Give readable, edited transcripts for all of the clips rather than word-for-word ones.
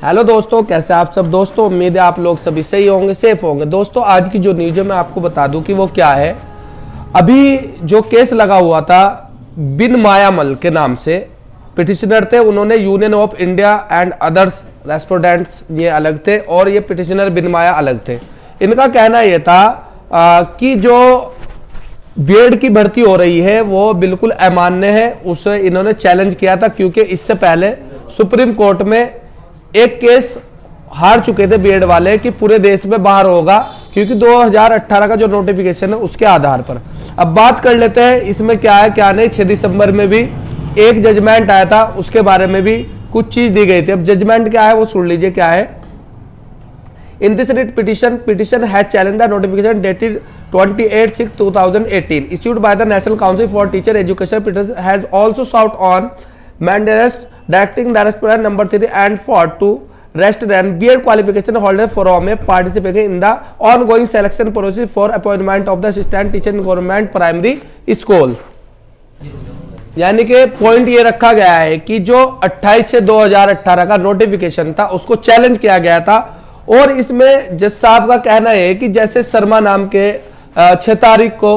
Hello दोस्तों, कैसे आप सब दोस्तों। उम्मीद है आप लोग सभी सही होंगे, सेफ होंगे। दोस्तों आज की जो न्यूज है मैं आपको बता दूं कि वो क्या है। अभी जो केस लगा हुआ था बिन मायामल के नाम से, पिटिशनर थे, उन्होंने union of India and others respondents ये अलग थे और ये पिटिशनर बिन माया अलग थे। इनका कहना यह था कि जो बीएड की भर्ती हो रही है वो बिल्कुल अमान्य है। उसे इन्होंने चैलेंज किया था क्योंकि इससे पहले सुप्रीम कोर्ट में एक केस हार चुके थे बीएड वाले कि पूरे देश में बाहर होगा, क्योंकि 2018 का जो नोटिफिकेशन है उसके आधार पर। अब बात कर लेते हैं इसमें क्या है क्या नहीं। 6 दिसंबर में भी एक जजमेंट आया था, उसके बारे में भी कुछ चीज दी गई थी। अब जजमेंट क्या है वो सुन लीजिए क्या है। In this writ petition has challenged the notification dated 28/6/2018 issued by the National Council for Teacher Education. Petition has also sought on mandates directing the respondent number 3 and 4 to restrain BEd qualification holder from participating in the ongoing selection process for appointment of the assistant teacher in government primary school। यानी कि point ये रखा गया है कि जो 28/6/2018 का notification था उसको चैलेंज किया गया था। और इसमें जज साहब का कहना है कि जैसे शर्मा नाम के 6 तारीख को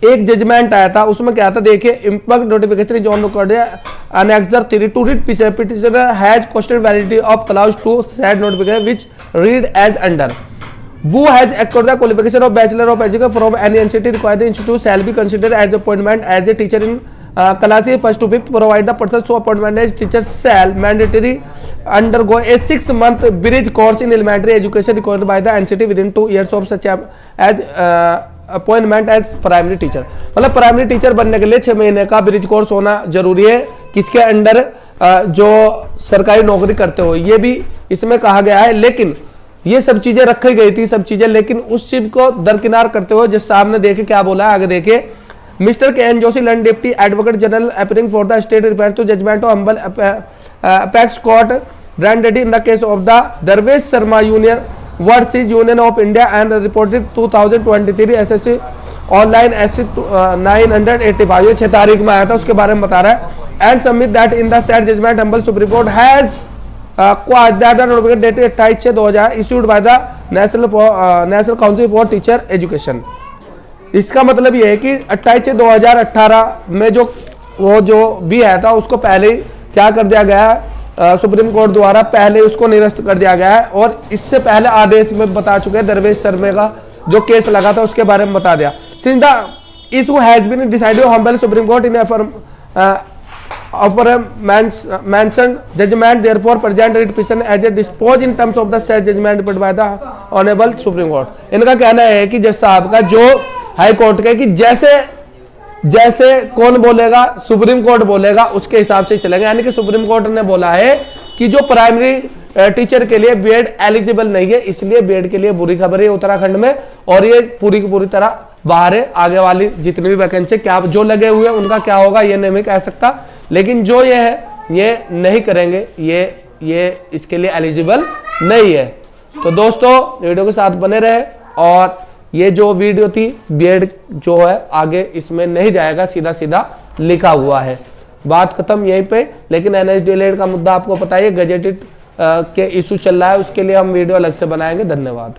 एक जजमेंट आया था, उसमें क्या था देखिए। Impact notification is on record annexure 3 to read petitioner has questioned validity of clause 2 said notification which read as under who has acquired the qualification of bachelor of education from any institute required the institute shall be considered as appointment as a teacher in classes 1st to 5th provide the person so appointment as teacher shall mandatory undergo a 6-month bridge course in elementary education required by the institute within 2 years of such as appointment as primary teacher. मतलब primary teacher बनने के लिए 6 महीने का bridge course होना जरूरी है, किसके अंडर, जो सरकारी नौकरी करते हो, ये भी इसमें कहा गया है। लेकिन ये सब चीजें रखी गई थी सब चीजें, लेकिन उस चीज को दरकिनार करते हुए जिस साहब ने देखे क्या बोला है आगे देखिए। Mister K N. Joshi learned deputy advocate general appearing for the state refer to judgement of humble apex court granted in the case of the Darvesh Sharma union versus union of India and reported 2023 SSC online SC 985। ये 6 तारीख में आया था, उसके बारे में बता रहा है। And submit that in the said judgment humble supreme court has notification dated 28/6/2000 issued by the national council for teacher education. इसका मतलब ये है कि 28/6/2018 में जो भी आया था उसको पहले क्या कर दिया गया, सुप्रीम कोर्ट द्वारा पहले उसको निरस्त कर दिया गया है। और इससे पहले आदेश में बता चुके हैं दरवेश शर्मा का जो केस लगा था उसके बारे में बता दिया। Since the issue has been decided humble supreme court in mentioned judgment therefore present writ petition as a dispose in terms of the said judgment put by the honorable supreme court। इनका कहना है कि जज साहब का जो high court का कि जैसे कौन बोलेगा, सुप्रीम कोर्ट बोलेगा, उसके हिसाब से चलेगा। यानी कि सुप्रीम कोर्ट ने बोला है कि जो प्राइमरी टीचर के लिए बीएड एलिजिबल नहीं है, इसलिए बीएड के लिए बुरी खबर है उत्तराखंड में, और ये पूरी की पूरी तरह बाहर है। आगे वाली जितनी भी वैकेंसी क्या जो लगे हुए हैं उनका क्या होगा ये नहीं कह सकता, लेकिन जो ये है ये नहीं करेंगे, ये इसके लिए एलिजिबल नहीं है। तो दोस्तों वीडियो के साथ बने रहे। और ये जो वीडियो थी बीएड जो है आगे इसमें नहीं जाएगा, सीधा सीधा लिखा हुआ है, बात खत्म यहीं पे। लेकिन एनएसडीएलएड का मुद्दा आपको पता है, गजेटेड के इशू चल रहा है, उसके लिए हम वीडियो अलग से बनाएंगे। धन्यवाद।